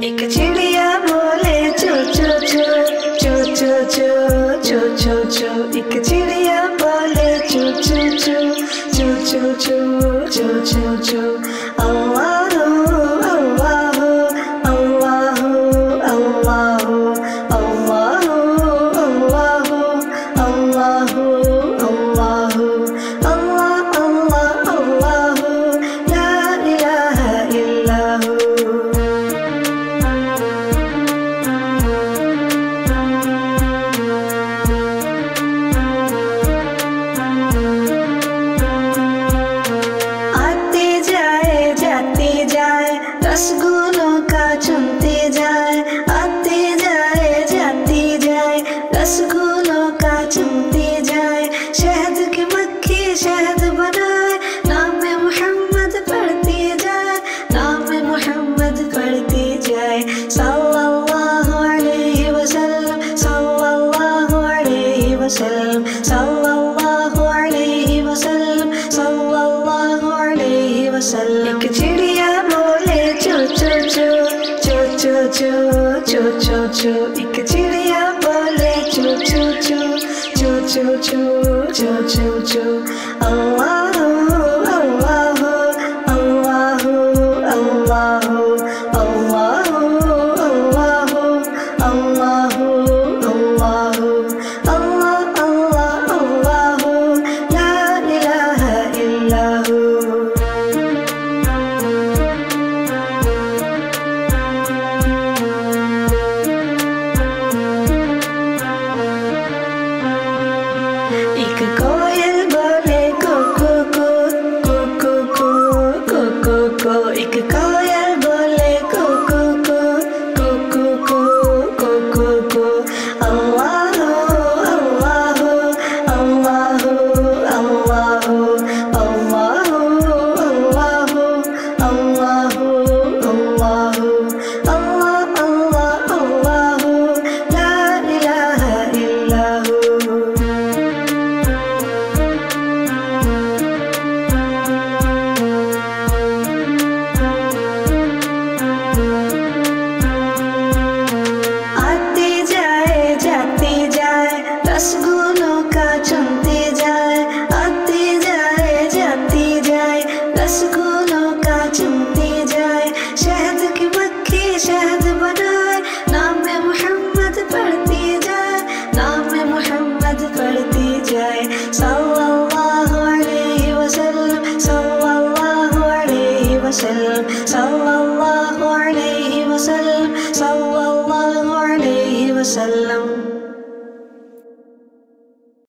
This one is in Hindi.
एक चिड़िया बोले चो चो चो चो चो चो चो चो चो। एक चिड़िया बोले चो चो चो चो चो चो चो चो चो। अल्लाह अल्लाह अल्लाह अल्लाह अल्लाह अल्लाह अल्लाह अल्लाह अल्लाह अल्लाह ला इलाहा इल्लल्लाह। रसगुलों का चुनते जाए, आते जाए जाती जाए, रसगुलों का चुनते जाए। शहद की मक्खी शहद बनाए, नाम मोहम्मद पढ़ते जाए, नाम मोहम्मद पढ़ते जाए। सल्लल्लाहु अलैहि वसल्लम सल्लल्लाहु अलैहि वसल्लम सल्लल्लाहु अलैहि वसल्लम सल्लल्लाहु अलैहि वसल्लम। एक चिड़िया बोले चो चो चो चो चो चो चो चो चो। एक चिड़िया बोले चो चो चो चो चो चो चो चो चो। अल्लाह अल्लाह अल्लाह अल्लाह अल्लाह अल्लाह अल्लाह अल्लाह अल्लाह अल्लाह ला इलाहा इल्लल्लाह। एक कोयल बोले को को को को को को को को को। एक कोयल बोले को को को को को को को को को। अल्लाह अल्लाह अल्लाह अल्लाह अल्लाह अल्लाह अल्लाह अल्लाह अल्लाह अल्लाह ला इलाहा इल्लल्लाह। रसगुलों का चुनते जाए, आते जाए जाती जाए, रसगुलों का चुनते जाए। शहद की मक्खी शहद बनाए, नाम मोहम्मद पढ़ते जाए, नाम मोहम्मद पढ़ते जाए। सल्लल्लाहु अलैहि वसल्लम सल्लल्लाहु अलैहि वसल्लम सल्लल्लाहु अलैहि वसल्लम सल्लल्लाहु अलैहि वसल्लम।